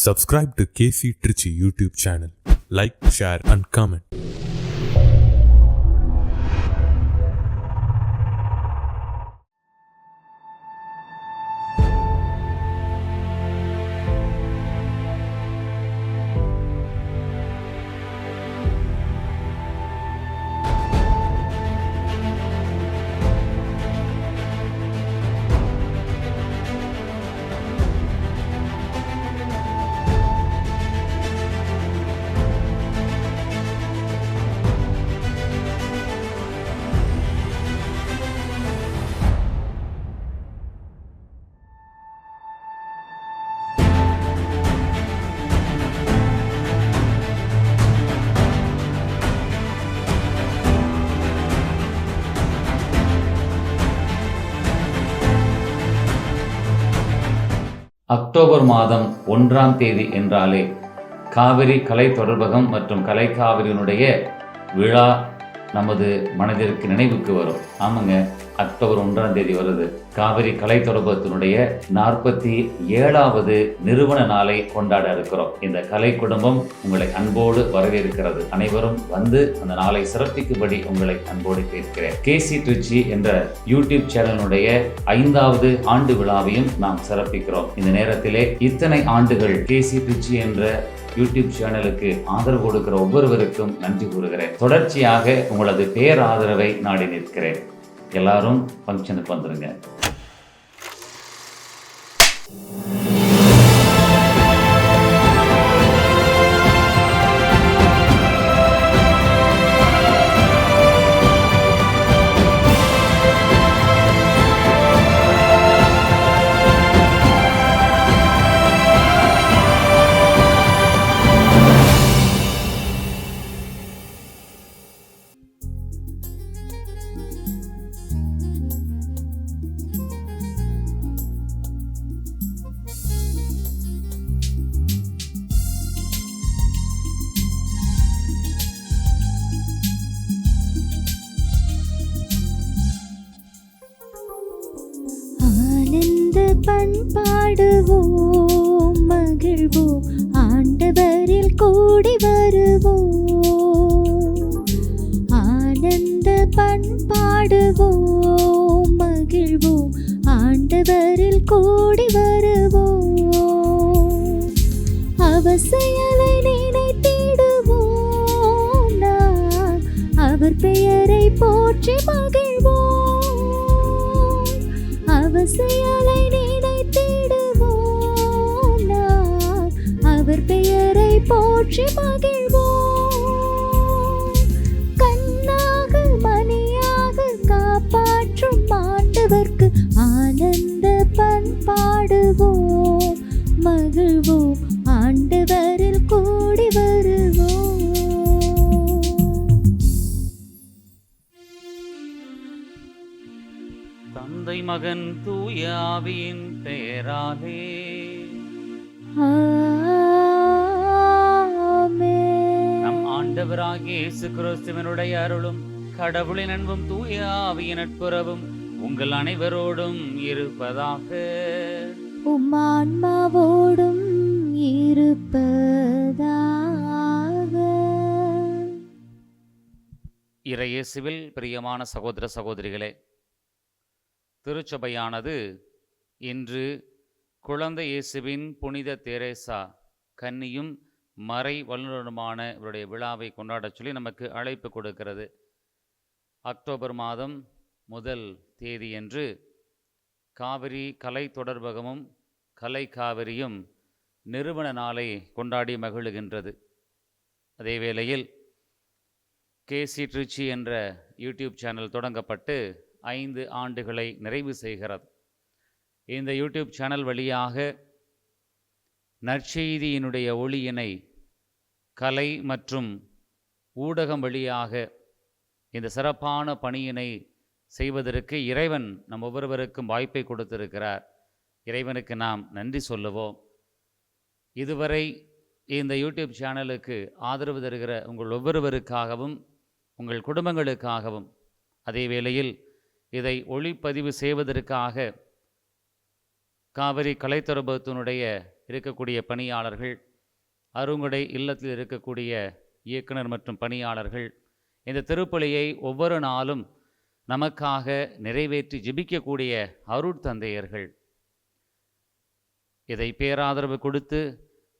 Subscribe to KC Trichy YouTube channel. Like, share and comment. October மாதம் 1ஆம் தேதி என்றாலே காவிரி கலை தொடர்பகம் மற்றும் கலை காவிரியினுடைய விழா நமது மனதிற்கு நினைவுக்கு வரும். ஆமாங்க, அக்டோபர் 1ஆம் தேதி வருது. காவிரி கலை தொடர்பகத்தினுடைய 47வது நிறுவன நாளை கொண்டாட இருக்கிறோம். இந்த கலை குடும்பம் உங்களை அன்போடு வரவேற்கிறது. அனைவரும் வந்து அந்த நாளை சிறப்பிக்கும்படி உங்களை அன்போடு கேட்கிறேன். கேசி ட்ரிச்சி என்ற யூடியூப் சேனலுடைய 5வது ஆண்டு விழாவையும் நாம் சிறப்பிக்கிறோம். இந்த நேரத்திலே இத்தனை ஆண்டுகள் கேசி ட்ரிச்சி என்ற யூடியூப் சேனலுக்கு ஆதரவு கொடுக்கிற ஒவ்வொருவருக்கும் நன்றி கூறுகிறேன். தொடர்ச்சியாக உங்களது பேராதரவை நாடி நிற்கிறேன். எல்லாரும் ஃபங்க்ஷனுக்கு வந்துருங்க. பண்பாடுவோம், மகிழ்வோம், ஆண்டவரில் கூடி வருவோம். ஆனந்த பண்பாடுவோம், மகிழ்வோம், ஆண்டவரில் கூடி வருவோம். அவசியலை நினைத்திடுவோம், நாம் அவர் பெயரை போற்றி மகிழ்வோம். அவசியலை நினைத்திடுவோம், நாம் அவர் பெயரை போற்றி மகிழ்வோம். கண்ணாக மணியாக காப்பாற்றும் ஆண்டவர்க்கு ஆனந்த பண்பாடுவோம், மகிழ்வோம், ஆண்டவரில் கூடி வருவோம். தந்தை மகன் தூய ஆவியின் பெயராலே நம் ஆண்டவராகிய இயேசு கிறிஸ்துவினுடைய அருளும் கடவுளின் அன்பும் தூய ஆவியின் நட்புறவும் உங்கள் அனைவரோடும் இருப்பதாக. உம் ஆன்மாவோடும் இருப்பதாக. இறையேசுவில் பிரியமான சகோதர சகோதரிகளே, திருச்சபையானது இன்று குழந்தை இயேசுவின் புனித தெரேசா கன்னியும் மறை வல்லுநருமான இவருடைய விழாவை கொண்டாடச் சொல்லி நமக்கு அழைப்பு கொடுக்கிறது. அக்டோபர் மாதம் 1 தேதியன்று காவிரி கலை தொடர்பகமும் கலை காவிரியும் நிறுவன நாளை கொண்டாடி மகிழுகின்றது. அதே வேளையில் கேசி ட்ரிச்சி என்ற யூடியூப் சேனல் தொடங்கப்பட்டு 5 ஆண்டுகளை நிறைவு செய்கிறது. இந்த யூடியூப் சேனல் வழியாக நற்செய்தியினுடைய ஒளியினை கலை மற்றும் ஊடகம் வழியாக இந்த சிறப்பான பணியினை செய்வதற்கு இறைவன் நம் ஒவ்வொருவருக்கும் வாய்ப்பை கொடுத்திருக்கிறார். இறைவனுக்கு நாம் நன்றி சொல்லுவோம். இதுவரை இந்த யூடியூப் சேனலுக்கு ஆதரவு தருகிற உங்கள் ஒவ்வொருவருக்காகவும் உங்கள் குடும்பங்களுக்காகவும், அதே வேளையில் இதை ஒளிப்பதிவு செய்வதற்காக காவிரி கலைத்தொடர்பகத்தினுடைய இருக்கக்கூடிய பணியாளர்கள், அருங்குடை இல்லத்தில் இருக்கக்கூடிய இயக்குனர் மற்றும் பணியாளர்கள் இந்த திருப்பலியை ஒவ்வொரு நாளும் நமக்காக நிறைவேற்றி ஜெபிக்கக்கூடிய அருட்தந்தையர்கள், இதை பேராதரவு கொடுத்து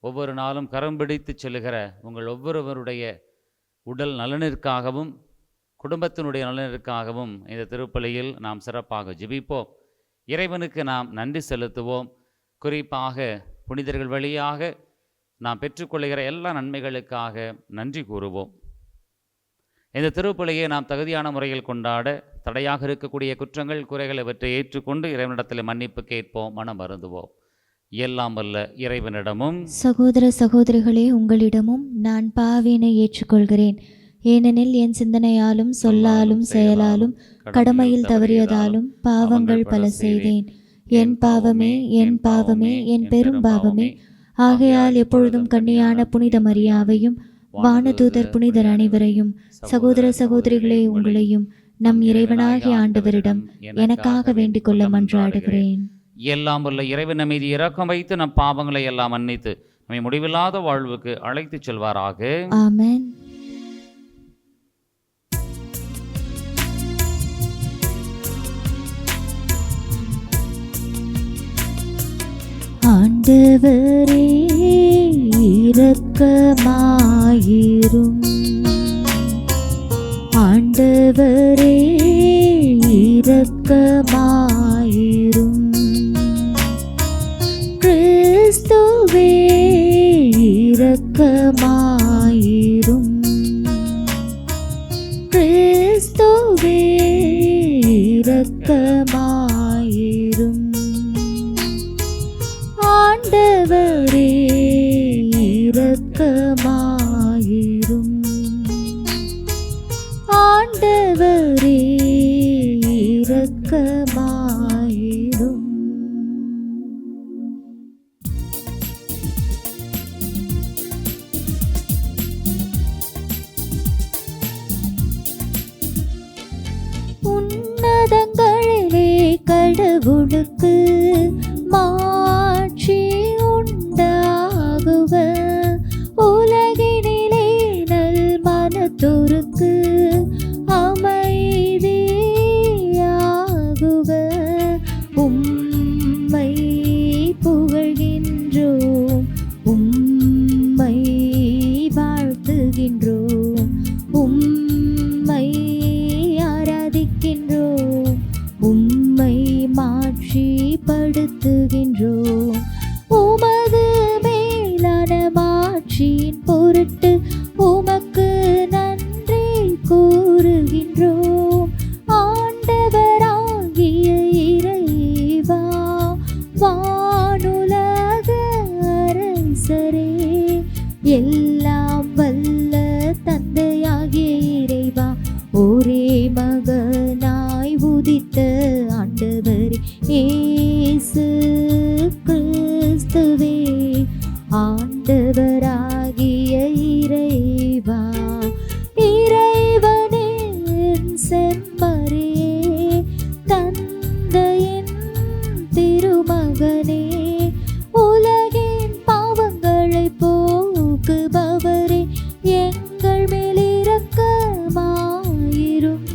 ஒவ்வொரு நாளும் கரம் பிடித்து செல்லுகிற உங்கள் ஒவ்வொருவருடைய உடல் நலனிற்காகவும் குடும்பத்தினுடைய நலனிற்காகவும் இந்த திருப்பலியில் நாம் சிறப்பாக ஜெபிப்போம். இறைவனுக்கு நாம் நன்றி செலுத்துவோம். குறிப்பாக புனிதர்கள் வழியாக நாம் பெற்றுக்கொள்கிற எல்லா நன்மைகளுக்காக நன்றி கூறுவோம். இந்த திருப்பலியை நாம் தகுதியான முறையில் கொண்டாட தடையாக இருக்கக்கூடிய குற்றங்கள் குறைகள் இவற்றை ஏற்றுக்கொண்டு இறைவனிடத்தில் மன்னிப்பு கேட்போம், மனம் வருந்துவோம். எல்லாம் வல்ல இறைவனிடமும் சகோதர சகோதரிகளே, உங்களிடமும் நான் பாவினை ஏற்றுக்கொள்கிறேன். ஏனெனில் என் சிந்தனையாலும் சொல்லாலும் செயலாலும் கடமையில் தவறியதாலும் பாவங்கள் பல செய்தேன். என் பாவமே, என் பாவமே, என் பெரும் பாவமே. ஆகையால் எப்பொழுதும் கன்னியான புனித மரியாவையும் வானதூதர் புனிதர் அனைவரையும், சகோதர சகோதரிகளே உங்களையும் நம் இறைவனாகிய ஆண்டவரிடம் எனக்காக வேண்டிக் கொள்ள மன்றாடுகிறேன். எல்லாம் வல்ல இறைவன் மீது இரக்கம் வைத்து நம் பாவங்களை எல்லாம் மன்னித்து நம்மை முடிவில்லாத வாழ்வுக்கு அழைத்து செல்வாராக. ஆமென். ஆண்டவரே இரக்கமாயிரும். ஆண்டவரே இரக்கமாயிரும். கிறிஸ்துவே இரக்கமாயிரும். கிறிஸ்துவே இரக்கமாயிரும். ஆண்டவரே இரக்கமாயிரும். ஆண்டவரே இரக்கமாயிரும். உன்னதங்களிலே கடவுளுக்கு மாட்சி உண்டாகுக. உலகினிலே நல் மனத்தோருக்கு அமைதியாகுக. உம்மை புகழ்கின்றோம், உம்மை வாழ்த்துகின்றோம், உம்மை ஆராதிக்கின்றோம், உம்மை மாட்சிப்படுத்துகின்றோம். உமது மேலான மாட்சியின் பொருட்டு உமக்கு நன்றி கூறுகின்றோம். ஆண்டவராகிய இறைவா, வானுலக அரசரே, எல்லாம் வல்ல தந்தையாகிய இறைவா, ஒரே மகனாய் உதித்த ஆண்டவரே இயேசு கிறிஸ்துவே, ஆண்டவராகிய இறைவா, இறைவனின் செம்மறியே, தந்தையின் திருமகனே, உலகின் பாவங்களை போக்குபவரே, எங்கள் மேல் இரக்கமாயிரும்.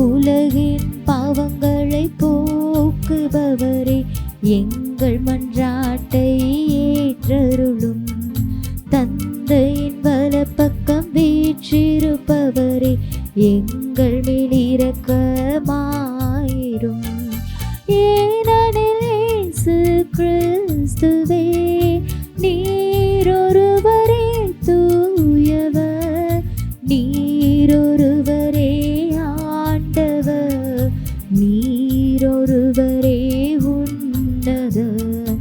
உலகின் பாவங்களை போக்குபவரே, எங்கள் மன்றாட்டை ஏற்றருளும். தந்தையின் வலப்பக்கம் வீற்றிருப்பவரே, எங்கள் மேல் இரக்கமாயிரும். ஏனெனில் இயேசு கிறிஸ்துவே, நீரொருவரே தூயவர், நீரொருவரே ஆண்டவர், நீரொருவரே உன்னதர்.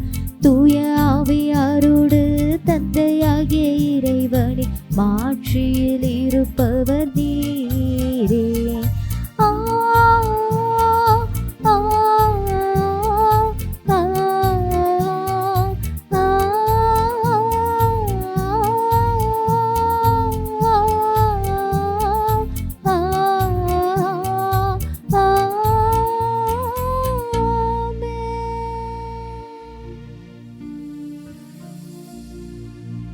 தூய ஆவியாரோடு தந்தையாகிய இறைவனின் மாட்சியில் இருப்பவர் நீரே. ஆ ஆ ஆ ஆ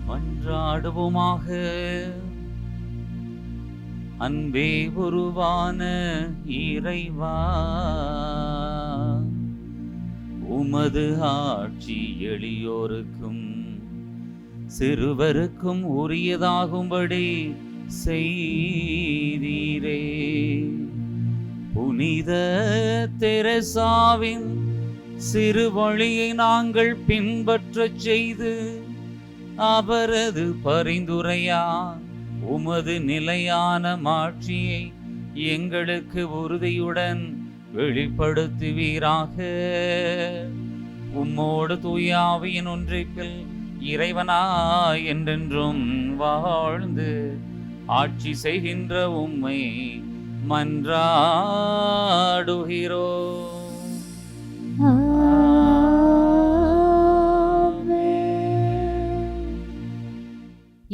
மன்றாடுவோமாக. அன்பே உருவான இறைவா, உமது ஆட்சி எளியோருக்கும் சிறுவருக்கும் உரியதாகும்படி செய்தீரே. புனித தெரசாவின் சிறு வழியை நாங்கள் பின்பற்றச் செய்து அவரது பரிந்துரையால் உமது நிலையான மாட்சியை எங்களுக்கு உறுதியுடன் வெளிப்படுத்துவீராக. உம்மோடு தூய ஆவியின் ஒன்றிப்பில் இறைவனாய் என்றென்றும் வாழ்ந்து ஆட்சி செய்கின்ற உம்மை மன்றாடுகிறோம்.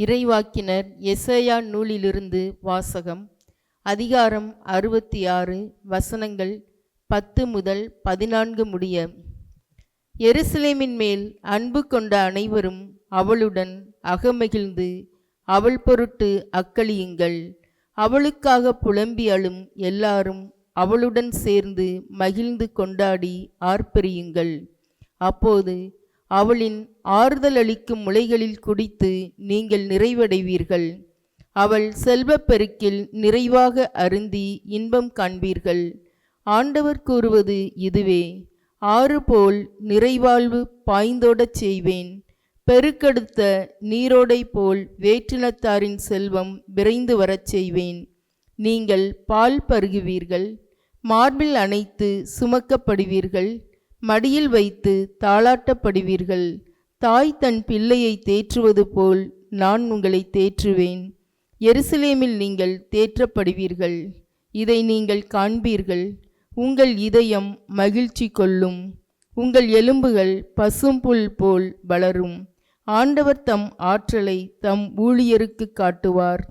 இறைவாக்கினர் எசேயா நூலிலிருந்து வாசகம். அதிகாரம் 66, வசனங்கள் 10 முதல் 14 முடிய. எருசலேமின் மேல் அன்பு கொண்ட அனைவரும் அவளுடன் அகமகிழ்ந்து அவள் பொருட்டு அக்களியுங்கள். அவளுக்காக புலம்பி அழும் எல்லாரும் அவளுடன் சேர்ந்து மகிழ்ந்து கொண்டாடி ஆர்ப்பரியுங்கள். அப்போது அவளின் ஆறுதல் அளிக்கும் முளைகளில் குடித்து நீங்கள் நிறைவடைவீர்கள். அவள் செல்வப்பெருக்கில் நிறைவாக அருந்தி இன்பம் காண்பீர்கள். ஆண்டவர் கூறுவது இதுவே: ஆறு போல் நிறைவாழ்வு பாய்ந்தோடச் செய்வேன். பெருக்கெடுத்த நீரோடை போல் வேற்றினத்தாரின் செல்வம் விரைந்து வரச் செய்வேன். நீங்கள் பால் பருகுவீர்கள், மார்பில் அணைத்து சுமக்கப்படுவீர்கள், மடியில் வைத்து தாளாட்டப்படுவீர்கள். தாய் தன் பிள்ளையை தேற்றுவது போல் நான் உங்களை தேற்றுவேன். எருசலேமில் நீங்கள் தேற்றப்படுவீர்கள். இதை நீங்கள் காண்பீர்கள். உங்கள் இதயம் மகிழ்ச்சி கொள்ளும். உங்கள் எலும்புகள் பசும்புல் போல் வளரும். ஆண்டவர் தம் ஆற்றலை தம் ஊழியருக்கு காட்டுவார்.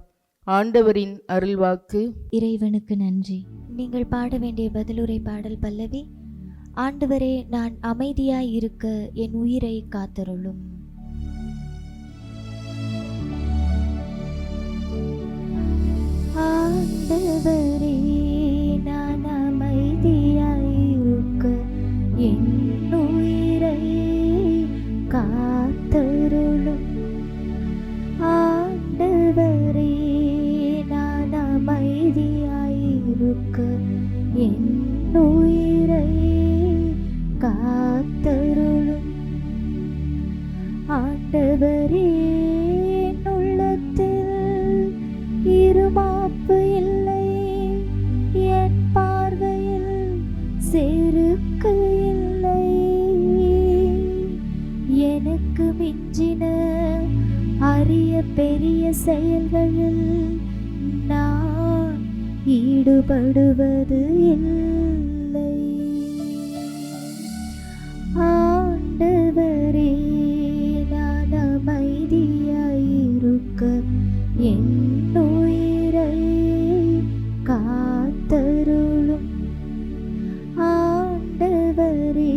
ஆண்டவரின் அருள்வாக்கு. இறைவனுக்கு நன்றி. நீங்கள் பாட வேண்டிய பதிலுரை பாடல் பல்லவி: ஆண்டவரே, நான் அமைதியாய் இருக்க என் உயிரை காத்தருளும். ஆண்டவரே, நான் அமைதியாய் இருக்க என் உயிரை காத்தருளும். ஆண்டவரே, நான் அமைதியாய் இருக்க என் உயிரை காத்தருளும். ஆண்டவரே, உள்ளத்தில் இருமாப்பு இல்லை, என் பார்வையில் செருக்கு இல்லை. எனக்கு மிஞ்சின அரிய பெரிய செயல்களில் நான் ஈடுபடுவது இல்லை. ஆண்டவரே, நான் அமைதியாய் இருக்க என் உயிரை காத்தருளும். ஆண்டவரே,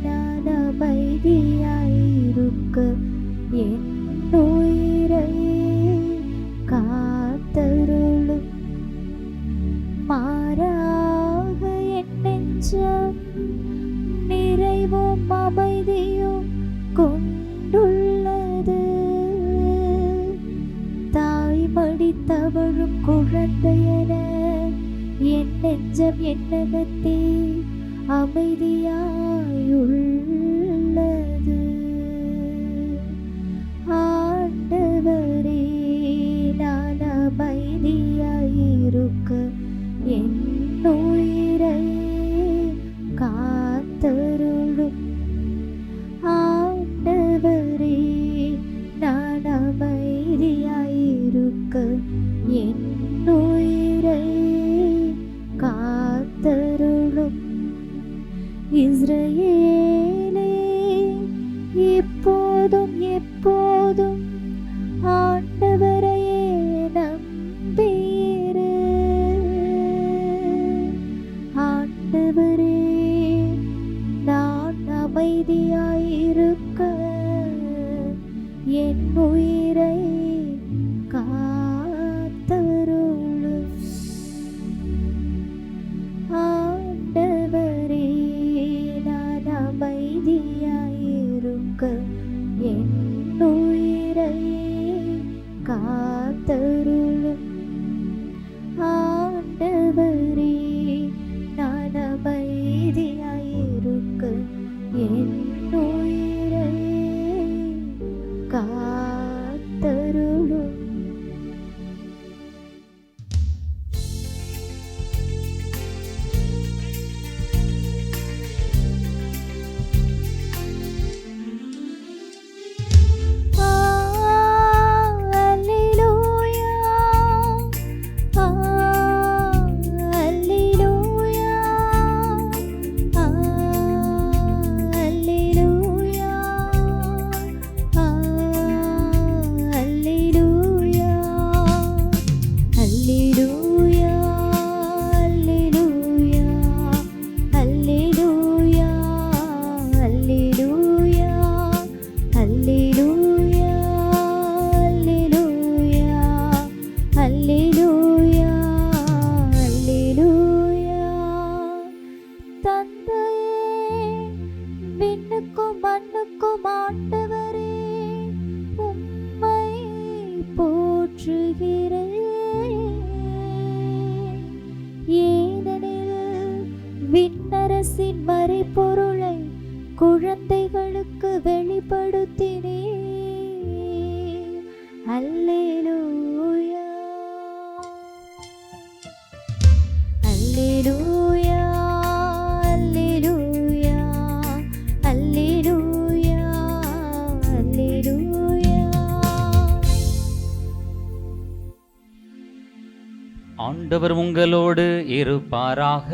நான் அமைதியாய் இருக்க என் உயிரை காத்தருளும். மாறாக என் நெஞ்சம் நிறைவும் அமைதியும் கொண்டுள்ளது. தாய் மடி தவழும் குழந்தையென என் நெஞ்சம் என்னகத்தே அமைதியாயுள்ளது. ஆண்டவரே, நான் அமைதியாயிருக்க என் உயிரை காத்தருளும். ஆண்டவரே, நான் அமைதியாயிருக்க என் உயிரை காத்தருளும். இஸ்ரவேலே, இப்போதும் எப்போதும் ஆண்டவரையே நம்பியிரு. ஆண்டவரே, நான் அமைதியாயிருக்க என் உயிரை காத்தருளும். ஆண்டவரே, நான் அமைதியாயிருக்க என் உயிரை காத்தருளும். ஆண்டவரே, நான் அமைதியாயிருக்க என் உயிரை காத்தருளும். விண்ணரசின் மறைபொருளை குழந்தைகளுக்கு வெளிப்படுத்தினே. அல்லேலூயா, அல்லேலூயா, அல்லேலூயா, அல்லேலூயா, அல்லேலூயா. ஆண்டவர் உங்களோடு இருப்பாராக.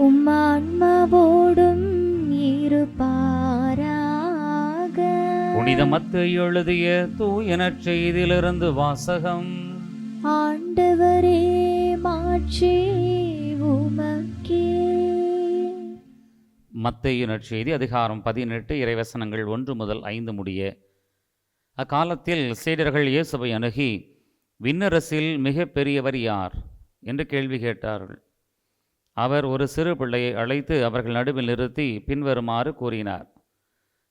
உம் ஆன்மாவோடும் இருப்பாராக. புனித மத்தேயு எழுதிய தூய நற்செய்தியிலிருந்து வாசகம். ஆண்டவரே, மாட்சி உமக்கே. மத்தேயு நற்செய்தி அதிகாரம் 18 இறைவசனங்கள் 1 முதல் 5 முடிய. அக்காலத்தில் சீடர்கள் இயேசுவை அணுகி, விண்ணரசில் மிக பெரியவர் யார் என்று கேள்வி கேட்டார்கள். அவர் ஒரு சிறு பிள்ளையை அழைத்து அவர்கள் நடுவில் நிறுத்தி பின்வருமாறு கூறினார்: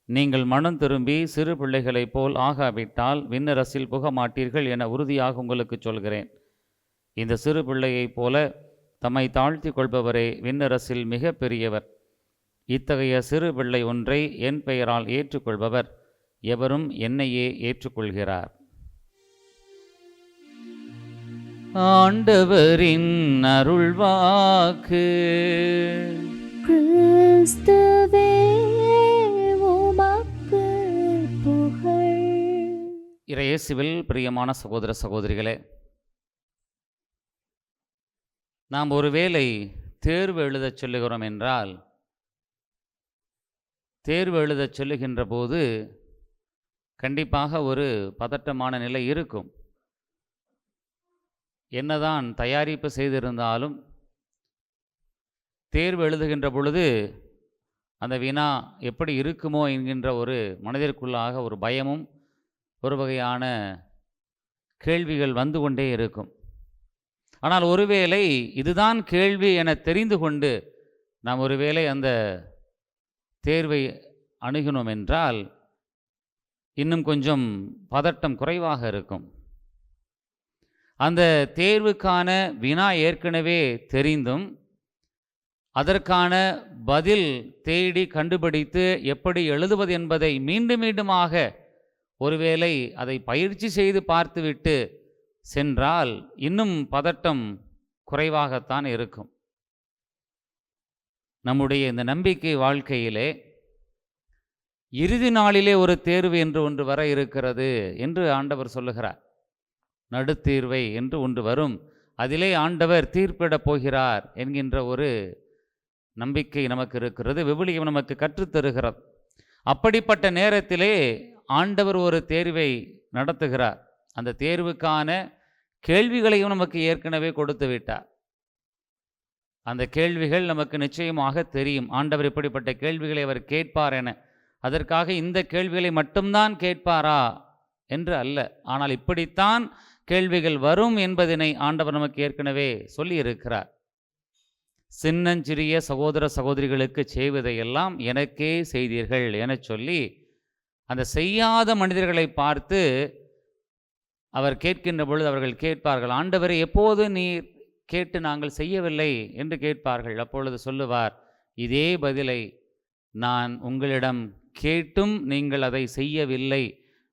நீங்கள் மனம் திரும்பி சிறு பிள்ளைகளைப் போல் ஆகாவிட்டால் விண்ணரசில் புக மாட்டீர்கள் என உறுதியாக உங்களுக்கு சொல்கிறேன். இந்த சிறு பிள்ளையைப் போல தம்மை தாழ்த்தி கொள்பவரே விண்ணரசில் மிக பெரியவர். இத்தகைய சிறு பிள்ளை ஒன்றை என் பெயரால் ஏற்றுக்கொள்பவர் எவரும் என்னையே ஏற்றுக்கொள்கிறார். ஆண்டவரின் அருள்வாக்கு. கிறிஸ்துவே, உமக்கு புகழ். இயேசுவில் பிரியமான சகோதர சகோதரிகளே, நாம் ஒருவேளை தேர்வு எழுதச் சொல்லுகிறோம் என்றால், தேர்வு எழுதச் சொல்லுகின்ற போது கண்டிப்பாக ஒரு பதட்டமான நிலை இருக்கும். என்னதான் தயாரிப்பு செய்திருந்தாலும் தேர்வு எழுதுகின்ற பொழுது அந்த வினா எப்படி இருக்குமோ என்கின்ற ஒரு மனதிற்குள்ளாக ஒரு பயமும் ஒரு வகையான கேள்விகள் வந்து கொண்டே இருக்கும். ஆனால் ஒருவேளை இதுதான் கேள்வி என தெரிந்து கொண்டு நாம் ஒருவேளை அந்த தேர்வை அணுகினோம் என்றால் இன்னும் கொஞ்சம் பதட்டம் குறைவாக இருக்கும். அந்த தேர்வுக்கான வினா ஏற்கனவே தெரிந்தும் அதற்கான பதில் தேடி கண்டுபிடித்து எப்படி எழுதுவது என்பதை மீண்டும் மீண்டுமாக ஒருவேளை அதை பயிற்சி செய்து பார்த்துவிட்டு சென்றால் இன்னும் பதட்டம் குறைவாகத்தான் இருக்கும். நம்முடைய இந்த நம்பிக்கை வாழ்க்கையிலே இறுதி நாளிலே ஒரு தேர்வு என்று ஒன்று வர இருக்கிறது என்று ஆண்டவர் சொல்லுகிறார். நடுத்தீர்வை என்று ஒன்று வரும், அதிலே ஆண்டவர் தீர்ப்பிடப் போகிறார் என்கின்ற ஒரு நம்பிக்கை நமக்கு இருக்கிறது. விவிலியம் நமக்கு கற்றுத்தருகிறது. அப்படிப்பட்ட நேரத்திலே ஆண்டவர் ஒரு தேர்வை நடத்துகிறார். அந்த தேர்வுக்கான கேள்விகளையும் நமக்கு ஏற்கனவே கொடுத்து விட்டார். அந்த கேள்விகள் நமக்கு நிச்சயமாக தெரியும். ஆண்டவர் இப்படிப்பட்ட கேள்விகளை அவர் கேட்பார் என அதற்காக இந்த கேள்விகளை மட்டும்தான் கேட்பாரா என்று அல்ல. ஆனால் இப்படித்தான் கேள்விகள் வரும் என்பதனை ஆண்டவர் நமக்கு ஏற்கனவே சொல்லியிருக்கிறார். சின்னஞ்சிறிய சகோதர சகோதரிகளுக்கு செய்வதையெல்லாம் எனக்கே செய்தீர்கள் என சொல்லி அந்த செய்யாத மனிதர்களை பார்த்து அவர் கேட்கின்ற பொழுது அவர்கள் கேட்பார்கள், ஆண்டவரே எப்போது நீர் கேட்டு நாங்கள் செய்யவில்லை என்று கேட்பார்கள். அப்பொழுது சொல்லுவார், இதே பதிலை நான் உங்களிடம் கேட்டும் நீங்கள் அதை செய்யவில்லை,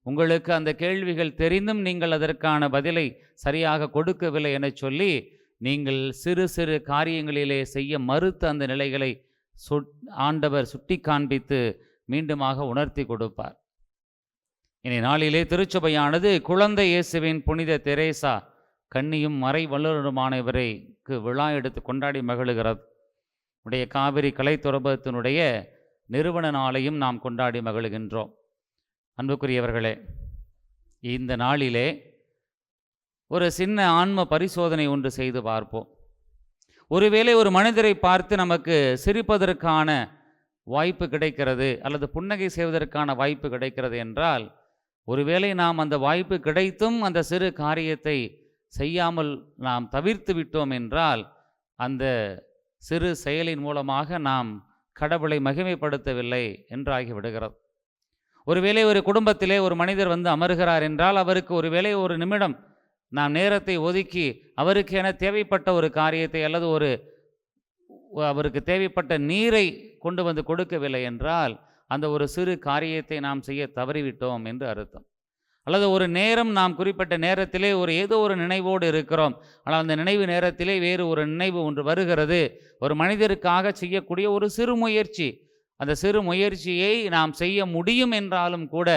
உங்களுக்கு அந்த கேள்விகள் தெரிந்தும் நீங்கள் அதற்கான பதிலை சரியாக கொடுக்கவில்லை என சொல்லி நீங்கள் சிறு சிறு காரியங்களிலே செய்ய மறுத்த அந்த நிலைகளை ஆண்டவர் சுட்டி காண்பித்து மீண்டுமாக உணர்த்தி கொடுப்பார். இனி நாளிலே திருச்சபையானது குழந்தை இயேசுவின் புனித தெரேசா கன்னியும் மறை வல்லுநருமான இவரைக்கு விழா எடுத்து கொண்டாடி மகிழுகிறது. உடைய காவிரி கலை துறபகத்தினுடைய நிறுவன நாளையும் நாம் கொண்டாடி மகிழ்கின்றோம். அன்புக்குரியவர்களே, இந்த நாளிலே ஒரு சின்ன ஆன்ம பரிசோதனை ஒன்று செய்து பார்ப்போம். ஒருவேளை ஒரு மனிதரை பார்த்து நமக்கு சிரிப்பதற்கான வாய்ப்பு கிடைக்கிறது அல்லது புன்னகை செய்வதற்கான வாய்ப்பு கிடைக்கிறது என்றால், ஒருவேளை நாம் அந்த வாய்ப்பு கிடைத்தும் அந்த சிறு காரியத்தை செய்யாமல் நாம் தவிர்த்து விட்டோம் என்றால், அந்த சிறு செயலின் மூலமாக நாம் கடவுளை மகிமைப்படுத்தவில்லை என்றாகி விடுகிறது. ஒருவேளை ஒரு குடும்பத்திலே ஒரு மனிதர் வந்து அமர்கிறார் என்றால், அவருக்கு ஒருவேளை ஒரு நிமிடம் நாம் நேரத்தை ஒதுக்கி அவருக்கு என தேவைப்பட்ட ஒரு காரியத்தை அல்லது அவருக்கு தேவைப்பட்ட நீரை கொண்டு வந்து கொடுக்கவில்லை என்றால், அந்த ஒரு சிறு காரியத்தை நாம் செய்ய தவறிவிட்டோம் என்று அர்த்தம். அல்லது ஒரு நேரம் நாம் குறிப்பிட்ட நேரத்திலே ஏதோ ஒரு நினைவோடு இருக்கிறோம், ஆனால் அந்த நினைவு நேரத்திலே வேறு ஒரு நினைவு ஒன்று வருகிறது. ஒரு மனிதருக்காக செய்யக்கூடிய ஒரு சிறு முயற்சி, அந்த சிறு முயற்சியை நாம் செய்ய முடியும் என்றாலும் கூட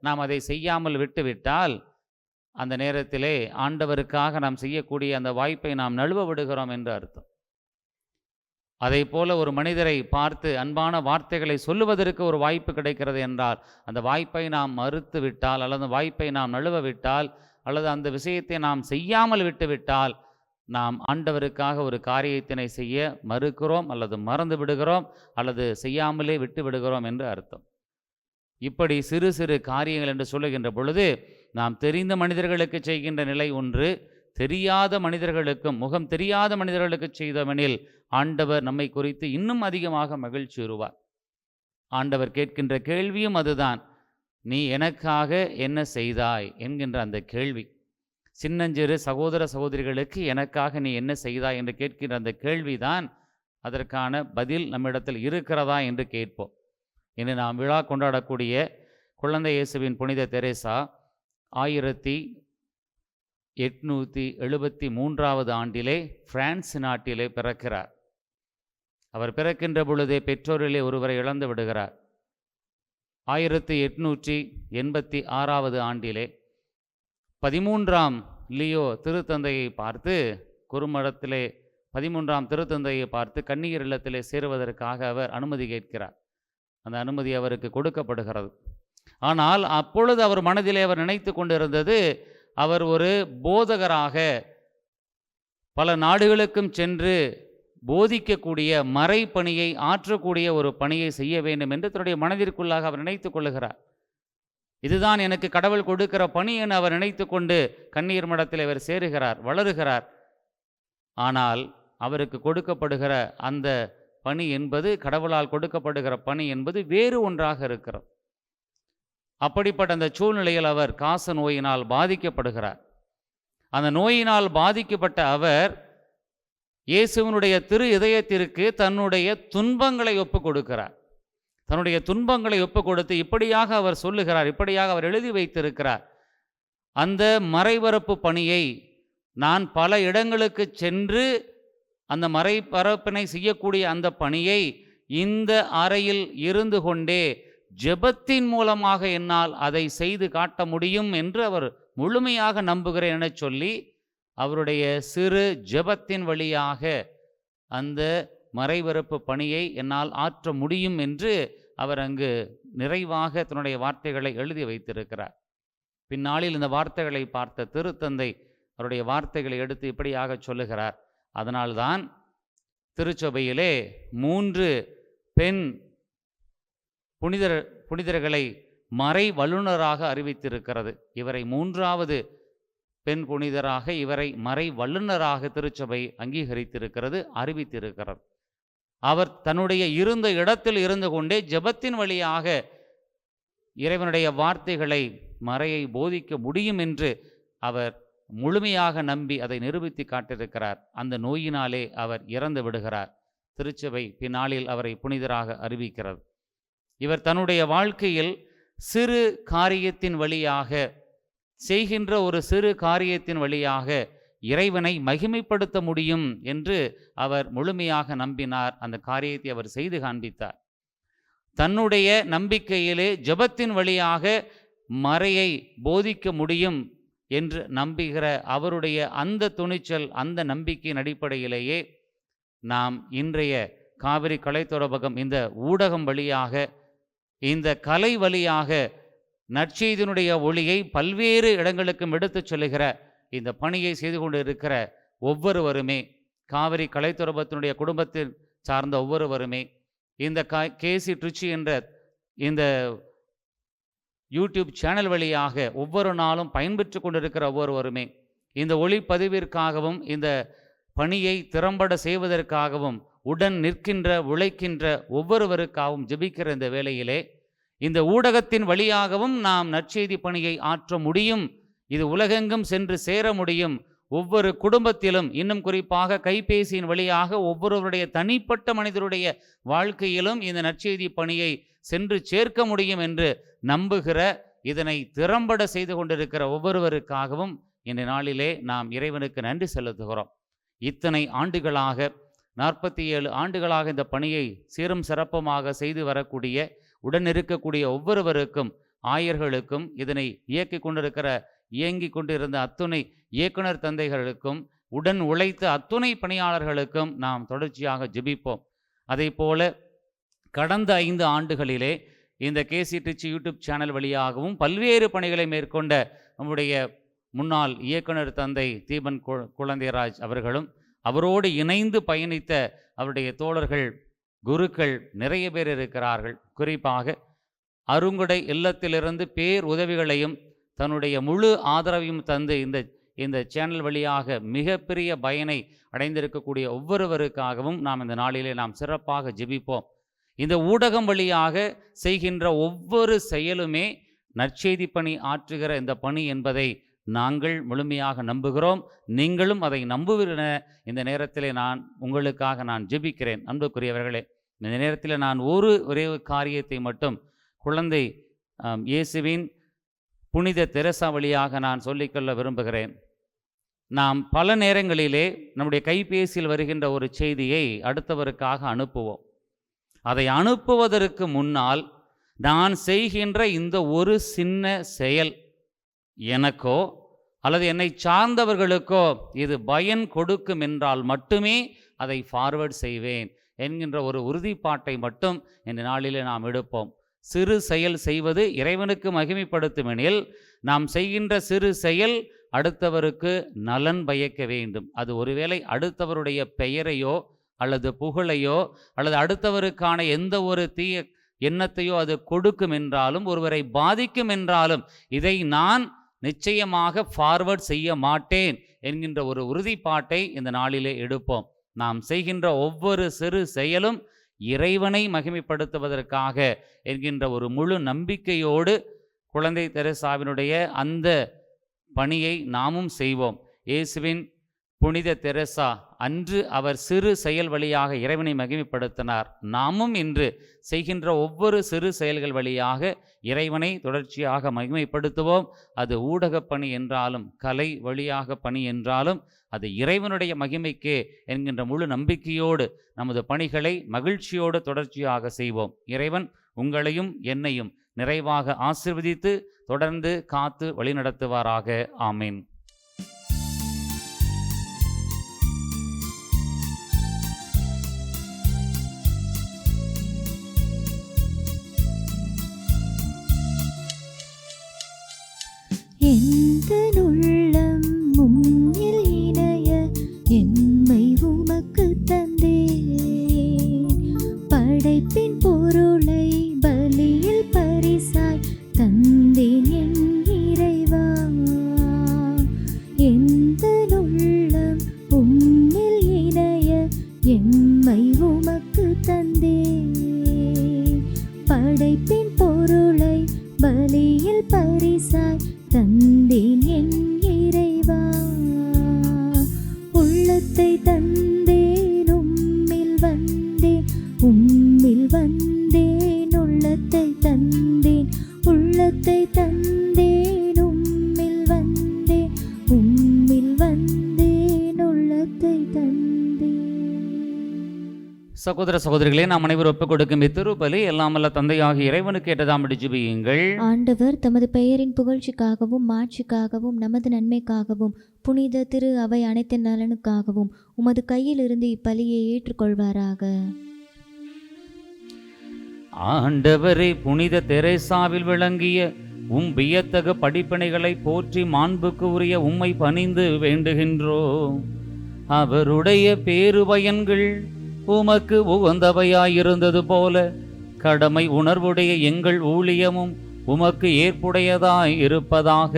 நாம் அதை செய்யாமல் விட்டுவிட்டால், அந்த நேரத்திலே ஆண்டவருக்காக நாம் செய்யக்கூடிய அந்த வாய்ப்பை நாம் நழுவ விடுகிறோம் என்று அர்த்தம். அதை போல ஒரு மனிதரை பார்த்து அன்பான வார்த்தைகளை சொல்லுவதற்கு ஒரு வாய்ப்பு கிடைக்கிறது என்றால், அந்த வாய்ப்பை நாம் மறுத்து விட்டால் அல்லது வாய்ப்பை நாம் நழுவ விட்டால் அல்லது அந்த விஷயத்தை நாம் செய்யாமல் விட்டுவிட்டால், நாம் ஆண்டவருக்காக ஒரு காரியத்தினை செய்ய மறுக்கிறோம் அல்லது மறந்து விடுகிறோம் அல்லது செய்யாமலே விட்டு விடுகிறோம் என்று அர்த்தம். இப்படி சிறு சிறு காரியங்கள் என்று சொல்லுகின்ற பொழுது, நாம் தெரிந்த மனிதர்களுக்கு செய்கின்ற நிலை ஒன்று, தெரியாத மனிதர்களுக்கும் முகம் தெரியாத மனிதர்களுக்கு செய்தவனில் ஆண்டவர் நம்மை குறித்து இன்னும் அதிகமாக மகிழ்ச்சி உறுவார். ஆண்டவர் கேட்கின்ற கேள்வியும் அதுதான், நீ எனக்காக என்ன செய்தாய் என்கின்ற அந்த கேள்வி. சின்னஞ்சிறு சகோதர சகோதரிகளுக்கு எனக்காக நீ என்ன செய்தாய் என்று கேட்கின்ற அந்த கேள்விதான் அதற்கான பதில் நம்மிடத்தில் இருக்கிறதா என்று கேட்போம். இன்று நாம் விழா கொண்டாடக்கூடிய குழந்தை இயேசுவின் புனித தெரேசா 1873 ஆண்டிலே பிரான்ஸ் நாட்டிலே பிறக்கிறார். அவர் பிறக்கின்ற பொழுதே பெற்றோரிலே ஒருவரை இழந்து விடுகிறார். 1886 ஆண்டிலே 13ஆம் லியோ திருத்தந்தையை பார்த்து குறுமடத்திலே 13ஆம் திருத்தந்தையை பார்த்து கன்னியர் இல்லத்திலே சேருவதற்காக அவர் அனுமதி கேட்கிறார். அந்த அனுமதி அவருக்கு கொடுக்கப்படுகிறது. ஆனால் அப்பொழுது அவர் மனதிலே அவர் நினைத்து கொண்டிருந்தது, அவர் ஒரு போதகராக பல நாடுகளுக்கும் சென்று போதிக்கக்கூடிய மறைப்பணியை ஆற்றக்கூடிய ஒரு பணியை செய்ய வேண்டும் என்று தன்னுடைய மனதிற்குள்ளாக அவர் நினைத்து கொள்ளுகிறார். இதுதான் எனக்கு கடவுள் கொடுக்கிற பணி என அவர் நினைத்து கொண்டு கன்னியர் மடத்தில் அவர் சேருகிறார், வளருகிறார். ஆனால் அவருக்கு கொடுக்கப்படுகிற அந்த பணி என்பது, கடவுளால் கொடுக்கப்படுகிற பணி என்பது வேறு ஒன்றாக இருக்கிறது. அப்படிப்பட்ட அந்த சூழ்நிலையில் அவர் காச நோயினால் பாதிக்கப்படுகிறார். அந்த நோயினால் பாதிக்கப்பட்ட அவர் இயேசுவினுடைய திரு இதயத்திற்கு தன்னுடைய துன்பங்களை ஒப்புக் கொடுக்கிறார். தன்னுடைய துன்பங்களை ஒப்புக் கொடுத்து இப்படியாக அவர் சொல்லுகிறார், இப்படியாக அவர் எழுதி வைத்திருக்கிறார், அந்த மறைபரப்பு பணியை நான் பல இடங்களுக்கு சென்று அந்த மறைபரப்பினை செய்யக்கூடிய அந்த பணியை இந்த அறையில் இருந்து கொண்டே ஜெபத்தின் மூலமாக என்னால் அதை செய்து காட்ட முடியும் என்று அவர் முழுமையாக நம்புகிறேன் என சொல்லி, அவருடைய சிறு ஜெபத்தின் வழியாக அந்த மறைபரப்பு பணியை என்னால் ஆற்ற முடியும் என்று அவர் அங்கு நிறைவாக தன்னுடைய வார்த்தைகளை எழுதி வைத்திருக்கிறார். பின்னாளில் இந்த வார்த்தைகளை பார்த்த திருத்தந்தை அவருடைய வார்த்தைகளை எடுத்து இப்படியாக சொல்லுகிறார், அதனால்தான் திருச்சபையிலே 3 பெண் புனிதர் புனிதர்களை மறை வல்லுநராக அறிவித்திருக்கிறது. இவரை 3வது பெண் புனிதராக, இவரை மறை வல்லுநராக திருச்சபை அங்கீகரித்திருக்கிறது, அறிவித்திருக்கிறது. அவர் தன்னுடைய இருந்த இடத்தில் இருந்து கொண்டே ஜெபத்தின் வழியாக இறைவனுடைய வார்த்தைகளை, மறையை போதிக்க முடியும் என்று அவர் முழுமையாக நம்பி அதை நிரூபித்து காட்டியிருக்கிறார். அந்த நோயினாலே அவர் இறந்து விடுகிறார். திருச்சபை பின்னாளில் அவரை புனிதராக அறிவிக்கிறது. இவர் தன்னுடைய வாழ்க்கையில் சிறு காரியத்தின் வழியாக, செய்கின்ற ஒரு சிறு காரியத்தின் வழியாக இறைவனை மகிமைப்படுத்த முடியும் என்று அவர் முழுமையாக நம்பினார். அந்த காரியத்தை அவர் செய்து காண்பித்தார். தன்னுடைய நம்பிக்கையிலே ஜெபத்தின் வழியாக மறையை போதிக்க முடியும் என்று நம்புகிற அவருடைய அந்த துணிச்சல், அந்த நம்பிக்கையின் அடிப்படையிலேயே நாம் இன்றைய காவிரி கலை தொடர்பகம் இந்த ஊடகம் வழியாக, இந்த கலை வழியாக நற்செய்தியினுடைய ஒளியை பல்வேறு இடங்களுக்கும் எடுத்துச் சொல்லுகிற இந்த பணியை செய்து கொண்டு இருக்கிற ஒவ்வொருவருமே, காவிரி கலை தொடர்பகத்தினுடைய குடும்பத்தில் சார்ந்த ஒவ்வொருவருமே, இந்த கேசி ட்ரிச்சி என்ற இந்த யூடியூப் சேனல் வழியாக ஒவ்வொரு நாளும் பயன்பெற்று கொண்டிருக்கிற ஒவ்வொருவருமே, இந்த ஒளிப்பதிவிற்காகவும் இந்த பணியை திறம்பட செய்வதற்காகவும் உடன் நிற்கின்ற, உழைக்கின்ற ஒவ்வொருவருக்காகவும் ஜெபிக்கிற இந்த வேளையிலே, இந்த ஊடகத்தின் வழியாகவும் நாம் நற்செய்தி பணியை ஆற்ற முடியும். இது உலகெங்கும் சென்று சேர முடியும். ஒவ்வொரு குடும்பத்திலும், இன்னும் குறிப்பாக கைபேசியின் வழியாக ஒவ்வொருவருடைய தனிப்பட்ட மனிதருடைய வாழ்க்கையிலும் இந்த நற்செய்தி பணியை சென்று சேர்க்க முடியும் என்று நம்புகிற, இதனை திறம்பட செய்து கொண்டிருக்கிற ஒவ்வொருவருக்காகவும் இந்த நாளிலே நாம் இறைவனுக்கு நன்றி செலுத்துகிறோம். இத்தனை ஆண்டுகளாக, 47 ஆண்டுகளாக இந்த பணியை சீரும் சிறப்புமாக செய்து வரக்கூடிய, உடன் இருக்கக்கூடிய ஒவ்வொருவருக்கும், ஆயர்களுக்கும், இதனை இயங்கி கொண்டிருந்த அத்துணை இயக்குனர் தந்தைகளுக்கும், உடன் உழைத்த அத்துணை பணியாளர்களுக்கும் நாம் தொடர்ச்சியாக ஜெபிப்போம். அதை போல கடந்த 5 ஆண்டுகளிலே இந்த கேசி ட்ரிச்சி யூடியூப் சேனல் வழியாகவும் பல்வேறு பணிகளை மேற்கொண்ட நம்முடைய முன்னாள் இயக்குனர் தந்தை தீபன் குழந்தைராஜ் அவர்களும், அவரோடு இணைந்து பயணித்த அவருடைய தோழர்கள், குருக்கள் நிறைய பேர் இருக்கிறார்கள். குறிப்பாக அருங்குடை இல்லத்திலிருந்து பேர் உதவிகளையும் தன்னுடைய முழு ஆதரவையும் தந்து இந்த சேனல் வழியாக மிகப்பெரிய பயனை அடைந்திருக்கக்கூடிய ஒவ்வொருவருக்காகவும் நாம் இந்த நாளிலே நாம் சிறப்பாக ஜெபிப்போம். இந்த ஊடகம் வழியாக செய்கின்ற ஒவ்வொரு செயலுமே நற்செய்தி பணி ஆற்றுகிற இந்த பணி என்பதை நாங்கள் முழுமையாக நம்புகிறோம். நீங்களும் அதை நம்புகிற இந்த நேரத்திலே உங்களுக்காக நான் ஜெபிக்கிறேன். அன்புக்குரியவர்களே, இந்த நேரத்தில் நான் ஒரே காரியத்தை மட்டும் குழந்தை இயேசுவின் புனித தெரசா வழியாக நான் சொல்லிக்கொள்ள விரும்புகிறேன். நாம் பல நேரங்களிலே நம்முடைய கைபேசியில் வருகின்ற ஒரு செய்தியை அடுத்தவருக்காக அனுப்புவோம். அதை அனுப்புவதற்கு முன்னால் நான் செய்கின்ற இந்த ஒரு சின்ன செயல் எனக்கோ அல்லது என்னை சார்ந்தவர்களுக்கோ இது பயன் கொடுக்கும் என்றால் மட்டுமே அதை ஃபார்வர்ட் செய்வேன் என்கின்ற ஒரு உறுதிப்பாட்டை மட்டும் இந்த நாளிலே நாம் எடுப்போம். சிறு செயல் செய்வது இறைவனுக்கு மகிமைப்படுத்தும் எனில், நாம் செய்கின்ற சிறு செயல் அடுத்தவருக்கு நலன் பயக்க வேண்டும். அது ஒருவேளை அடுத்தவருடைய பெயரையோ அல்லது புகழையோ அல்லது அடுத்தவருக்கான எந்த ஒரு தீய எண்ணத்தையோ அது கொடுக்கும் என்றாலும், ஒருவரை பாதிக்கும் என்றாலும், இதை நான் நிச்சயமாக ஃபார்வர்ட் செய்ய மாட்டேன் என்கின்ற ஒரு உறுதிப்பாட்டை இந்த நாளிலே எடுப்போம். நாம் செய்கின்ற ஒவ்வொரு சிறு செயலும் இறைவனை மகிமைப்படுத்துவதற்காக என்கின்ற ஒரு முழு நம்பிக்கையோடு குழந்தை தெரசாவினுடைய அந்த பணியை நாமும் செய்வோம். இயேசுவின் புனித தெரசா அன்று அவர் சிறு செயல் வழியாக இறைவனை மகிமைப்படுத்தினார். நாமும் இன்று செய்கின்ற ஒவ்வொரு சிறு செயல்கள் வழியாக இறைவனை தொடர்ச்சியாக மகிமைப்படுத்துவோம். அது ஊடகப் பணி என்றாலும், கலை வழியாக பணி என்றாலும், அது இறைவனுடைய மகிமைக்கே என்கின்ற முழு நம்பிக்கையோடு நமது பணிகளை மகிழ்ச்சியோடு தொடர்ச்சியாக செய்வோம். இறைவன் உங்களையும் என்னையும் நிறைவாக ஆசீர்வதித்து தொடர்ந்து காத்து வழிநடத்துவாராக. ஆமீன். எந்த உள்ளம் உம்மில் இணைய எம்மை உமக்கு தந்தேன். படைப்பின் பொருளை பலியில் சகோதர சகோதரிகளே, நாம் அனைவரும் ஒப்புக் கொடுக்கும் இத்திருப்பலி எல்லாம் வல்ல தந்தையாகிய இறைவனுக்கு ஏற்றதாம்படி ஜெபியுங்கள். ஆண்டவர் தமது பெயரின் புகழ்ச்சிக்காகவும் மாட்சிக்காகவும் நமது நன்மைக்காகவும் புனித திரு அவை அனைத்து நலனுக்காகவும் உமது கையில் இருந்து இப்பலியை ஏற்றுக்கொள்வாராக. ஆண்டவரே, புனித தெரேசாவில் விளங்கிய வியத்தகு படிப்பினைகளை போற்றி மாண்புக்கு உரிய உம்மை பணிந்து வேண்டுகின்றோம். அவருடைய பேருபயன்கள் உமக்கு உகந்தவையாயிருந்தது போல கடமை உணர்வுடைய எங்கள் ஊழியமும் உமக்கு ஏற்புடையதாய் இருப்பதாக.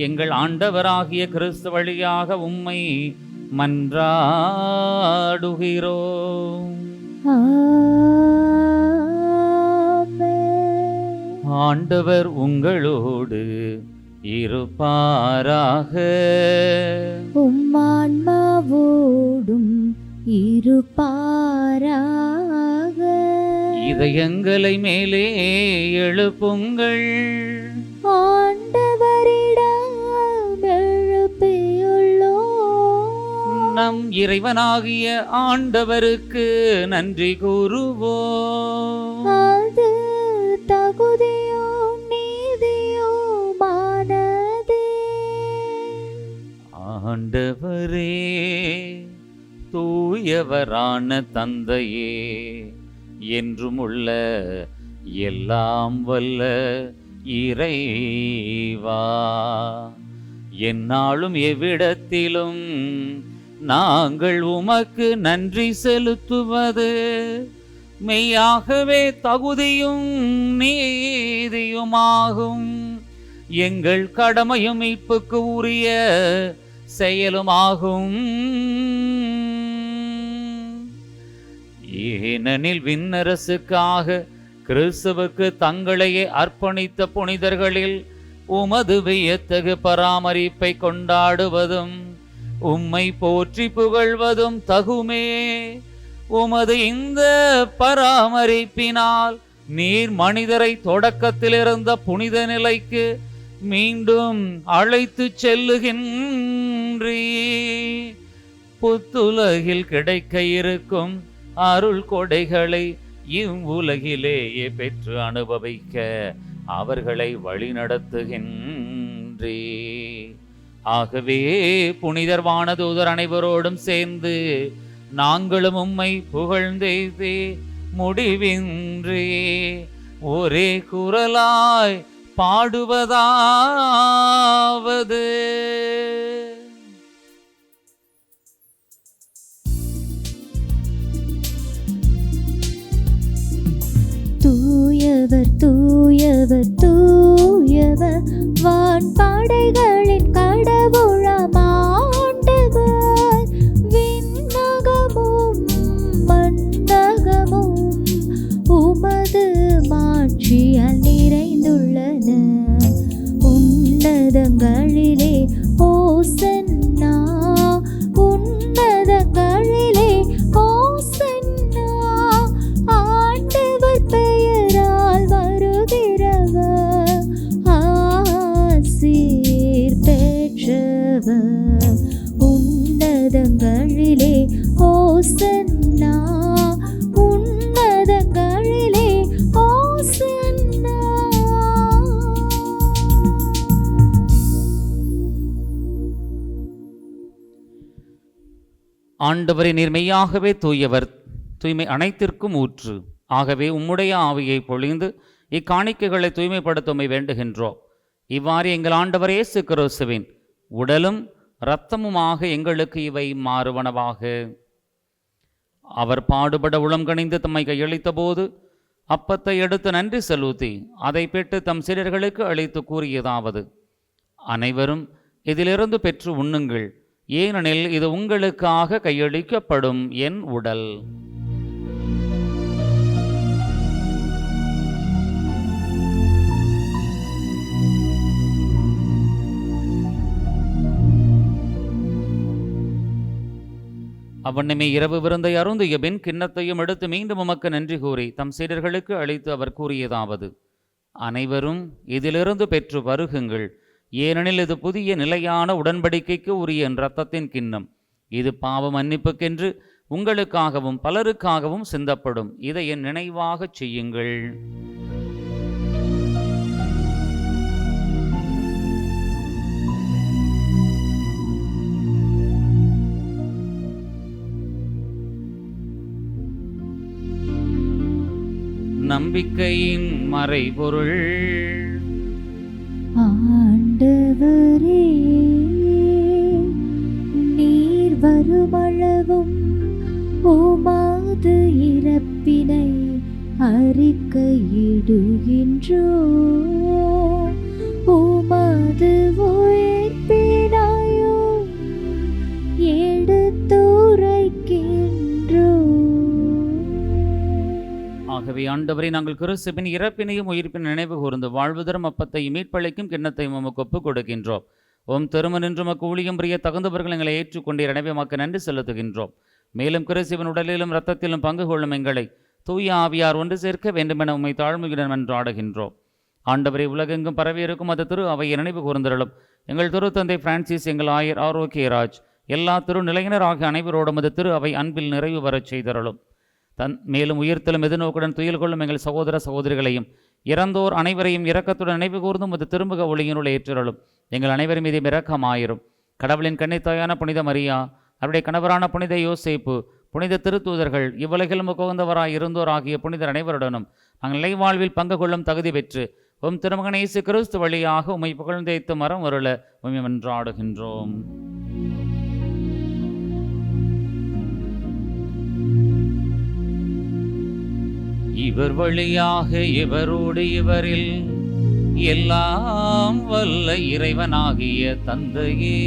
எங்கள் ஆண்டவராகிய கிறிஸ்து வழியாக உம்மை மன்றாடுகிறோம். ஆண்டவர் உங்களோடு இருப்பாராக. உம்மான்மாவோடும் இருப்பாராக. இதயங்களை மேலே எழுப்புங்கள். ஆண்டவரிடம் எழுப்பியுள்ளோம். நம் இறைவனாகிய ஆண்டவருக்கு நன்றி கூறுவோம். அது தகுதியும் நீதியுமானதே. ஆண்டவரே, தூயவரான தந்தையே, என்றும் உள்ள எல்லாம் வல்ல இறைவா, எந்நாளும் எவ்விடத்திலும் நாங்கள் உமக்கு நன்றி செலுத்துவது மெய்யாகவே தகுதியும் நீதியுமாகும். எங்கள் கடமையும் மீட்புக்கு உரிய செயலுமாகும். ஏனெனில் விண்ணரசுக்காக கிறிஸ்துவுக்கு தங்களையே அர்ப்பணித்த புனிதர்களில் உமது வியத்தகு பராமரிப்பை கொண்டாடுவதும் உம்மை போற்றி புகழ்வதும் தகுமே. உமது இந்த பராமரிப்பினால் நீர் மனிதரை தொடக்கத்திலிருந்த புனித நிலைக்கு மீண்டும் அழைத்து செல்லுகின்றீ. புத்துலகில் கிடைக்க இருக்கும் அருள் கொடைகளை இவ்வுலகிலேயே பெற்று அனுபவிக்க அவர்களை வழிநடத்துகின்றே. ஆகவே புனிதர் வானதூதர் அனைவரோடும் சேர்ந்து நாங்களும் உம்மை புகழ்ந்தேதே முடிவின்றி ஒரே குரலாய் பாடுவதாவது: தூயவர் தூயவர் தூயவர் வான்படைகளின் கடவுளாம் ஆண்டவர். விண்ணகமும் மண்ணகமும் உமது மாட்சியால் நிறைந்துள்ளன. உன்னதங்களிலே ஓசன்னா, உன்னதங்களிலே ஓசன்னா. ஆண்டவர் பெயரால் வருகிறவர் ஆசீர் பெற்றவர். உன்னதங்களிலே ஓசன்னா, உன்னதங்களிலே ஓசன்னா. ஆண்டவரே, நீர் மெய்யாகவே தூயவர், தூய்மை அனைத்திற்கும் ஊற்று. ஆகவே உம்முடைய ஆவியை பொழிந்து இக்காணிக்கைகளை தூய்மைப்படுத்துமை வேண்டுகின்றோம். இவ்வாறு எங்கள் ஆண்டவர் இயேசு கிறிஸ்துவின் உடலும் இரத்தமுமாக எங்களுக்கு இவை மாறுவனவாக. அவர் பாடுபட உளம் கனிந்து தம்மை கையளித்த போது அப்பத்தை எடுத்து நன்றி செலுத்தி அதை பெற்று தம் சீடர்களுக்கு அளித்து கூறியதாவது: அனைவரும் இதிலிருந்து பெற்று உண்ணுங்கள், ஏனெனில் இது உங்களுக்காக கையளிக்கப்படும் என் உடல். அவ்வண்ணமே இரவு விருந்தை அருந்திய பின் கிண்ணத்தையும் எடுத்து மீண்டும் உமக்கு நன்றி கூறி தம் சீடர்களுக்கு அளித்து அவர் கூறியதாவது: அனைவரும் இதிலிருந்து பெற்று பருகுங்கள், ஏனெனில் இது புதிய நிலையான உடன்படிக்கைக்கு உரிய என் இரத்தத்தின் கிண்ணம். இது பாவ மன்னிப்புக்கென்று உங்களுக்காகவும் பலருக்காகவும் சிந்தப்படும். இதை என் நினைவாகச் செய்யுங்கள். நம்பிக்கையின் மறைபொருள். ஆண்டவரே, நீர் வருமளவும் உமது இறப்பினை அறிக்கையிடுகின்றோம், உமது உயிர்ப்பினையும் எடுத்துரைக்கின்றோம். ஆகவே ஆண்டவரை, நாங்கள் கிறிஸ்துவின் இறப்பினையும் உயிர்ப்பின் நினைவு கூர்ந்து வாழ்வுதரும் அப்பத்தையும் மீட்பளிக்கும் கிண்ணத்தையும் உமக்கு ஒப்புக் கொடுக்கின்றோம். ஓம் திருமணின்று மக்கு ஊழியம் புரிய தகுந்தவர்கள் எங்களை ஏற்றுக்கொண்டீர். எனவே மக்கு நன்றி செலுத்துகின்றோம். மேலும் கிறிஸ்துவின் உடலிலும் இரத்தத்திலும் பங்கு கொள்ளும் எங்களை தூய ஆவியார் ஒன்று சேர்க்க வேண்டுமென உம்மை தாழ்மையுடன் மன்றாடுகின்றோம். ஆண்டவரை, உலகெங்கும் பரவியிருக்கும் அது திரு அவையை நினைவு கூர்ந்தருளும். எங்கள் திரு தந்தை பிரான்சிஸ், எங்கள் ஆயர் ஆரோக்கியராஜ், எல்லா திருநிலையினர் ஆகிய அனைவரோடும் அது திரு அவை அன்பில் நிறைவு வரச் செய்தருளும். மேலும் உயிர்த்தலும் எதிர்நோக்குடன் துயில் கொள்ளும் எங்கள் சகோதர சகோதரிகளையும் இறந்தோர் அனைவரையும் இரக்கத்துடன் நினைவு கூர்ந்தும் அது திருமுக ஒளியினுள் ஏற்றருளும். எங்கள் அனைவரும் மீது இரக்கமாயிரும். கடவுளின் கன்னித்தாயான புனித மரியா, அவருடைய கணவரான புனித யோசேப்பு, புனித திருத்தூதர்கள், இவ்வுலகிலும் உகந்தவராய் இருந்தோர் ஆகிய புனிதர் அனைவருடனும் நாங்கள் நிலைவாழ்வில் பங்கு கொள்ளும் தகுதி பெற்று உம் திருமகன் இயேசு கிறிஸ்து வழியாக உம்மை புகழ்ந்தேத்து மரம் வருள உம்மை மன்றாடுகின்றோம். இவர் வழியாக இவரோடு இவரில் எல்லாம் வல்ல இறைவனாகிய தந்தையே,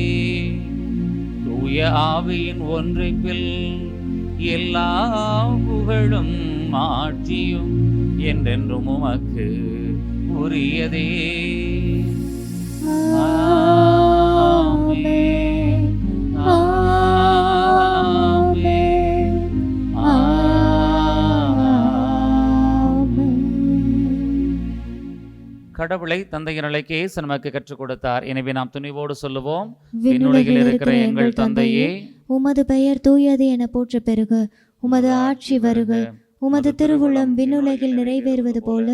தூய ஆவியின் ஒன்றிப்பில் எல்லா புகழும் ஆட்சியும் என்றென்றும் உமக்கு உரியதே. ஆமென். கடவுளை தந்தையின் அழைக்க இயேசு நமக்கு கற்றுக் கொடுத்தார். எனவே நாம் துணிவோடு சொல்லுவோம், விண்ணுலகில் இருக்கிற எங்கள் தந்தையே, உமது பெயர் தூயது என போற்ற பெருக, உமது ஆட்சி வருக, உமது திருவுளம் விண்ணுலகில் நிறைவேறுவது போல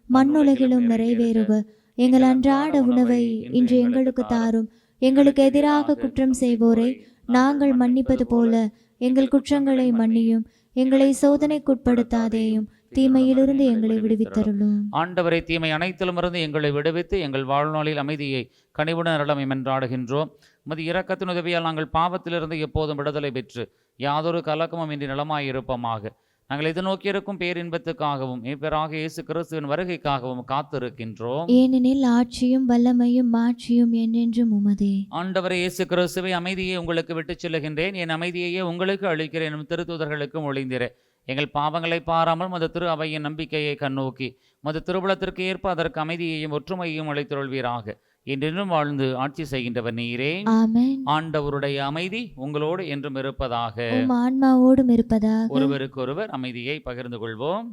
மண்ணுலகிலும் நிறைவேறுக. எங்கள் அன்றாட உணவை இன்று எங்களுக்கு தாரும். எங்களுக்கு எதிராக குற்றம் செய்வோரை நாங்கள் மன்னிப்பது போல எங்கள் குற்றங்களை மன்னியும். எங்களை சோதனைக்குட்படுத்தாதேயும், தீமையிலிருந்து எங்களை விடுவித்தருளும். ஆண்டவரை, தீமை அனைத்திலும் இருந்து எங்களை விடுவித்து எங்கள் வாழ்நாளில் அமைதியை கனிவுடன் அருளமை மன்றாடுகின்றோம். உமது இரக்கத்தின் உதவியால் நாங்கள் பாவத்திலிருந்து எப்போதும் விடுதலை பெற்று யாதொரு கலக்கமும் இன்றி நலமாயிருப்போமாக. நாங்கள் எதிர்நோக்கியிருக்கும் பேரின்பத்துக்காகவும் மீட்பராக இயேசு கிறிஸ்துவின் வருகைக்காகவும் காத்திருக்கின்றோம். ஏனெனில் ஆட்சியும் வல்லமையும் மாட்சியும் என்றென்றும் உமதே. ஆண்டவரை இயேசு கிறிஸ்துவை, அமைதியை உங்களுக்கு விட்டுச் செல்லுகின்றேன், என் அமைதியையே உங்களுக்கு அளிக்கிறேன் திருத்தூதர்களுக்கும் ஒளிந்திரே. எங்கள் பாவங்களை பாராமல் மது திரு அவையின் நம்பிக்கையை கண்ணோக்கி மது திருவுளத்திற்கு ஏற்ப அதற்கு அமைதியையும் ஒற்றுமையையும் அளித்தருள்வீராக. என்றென்றும் வாழ்ந்து ஆட்சி செய்கின்றவர் நீரே. ஆமென். ஆண்டவருடைய அமைதி உங்களோடு என்றும் இருப்பதாக, உம் ஆன்மாவோடும் இருப்பதாக. ஒருவருக்கொருவர் அமைதியை பகிர்ந்து கொள்வோம்.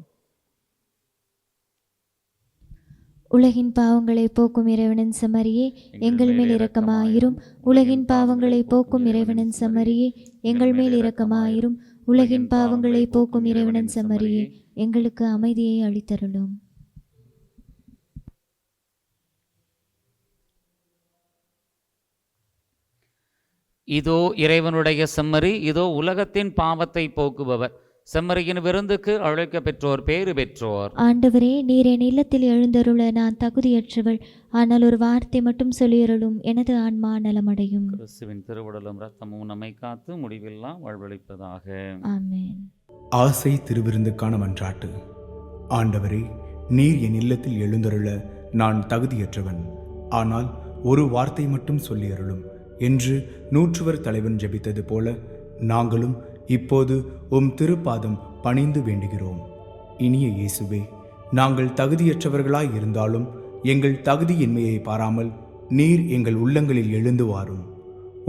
உலகின் பாவங்களை போக்கும் இறைவனின் செம்மறியே, எங்கள் மேல் இரக்கமாயிரும். உலகின் பாவங்களை போக்கும் இறைவனின் செம்மறியே, எங்கள் மேல் இரக்கமாயிரும். உலகின் பாவங்களை போக்கும் இறைவனின் செம்மறியே, எங்களுக்கு அமைதியை அளித்தருளும். இதோ இறைவனுடைய செம்மறி, இதோ உலகத்தின் பாவத்தை போக்குபவர். செம்மறியின் விருந்துக்கு அழைக்க பெற்றோர் பேறு பெற்றோர். ஆண்டவரே, நீர் என் இல்லத்தில் எழுந்தருள நான் தகுதியற்றவள். ஆனால் ஒரு வார்த்தை மட்டும் சொல்லியருளும், எனது ஆன்மா நலமடையும். கிறிஸ்துவின் திருவுடலும் இரத்தமும் நம்மை காத்து முடிவெல்லாம் வாழ்வளிப்பதாக. ஆமென். ஆசை திருவிருந்துக்கான மன்றாட்டு. ஆண்டவரே, நீர் என் இல்லத்தில் எழுந்தருள நான் தகுதியற்றவன். ஆனால் ஒரு வார்த்தை மட்டும் சொல்லியருளும் என்று நூற்றுவர் தலைவன் ஜெபித்தது போல நாங்களும் இப்போது உம் திருப்பாதம் பணிந்து வேண்டுகிறோம். இனிய இயேசுவே, நாங்கள் தகுதியற்றவர்களாய் இருந்தாலும் எங்கள் தகுதியின்மையை பாராமல் நீர் எங்கள் உள்ளங்களில் எழுந்து வாரும்.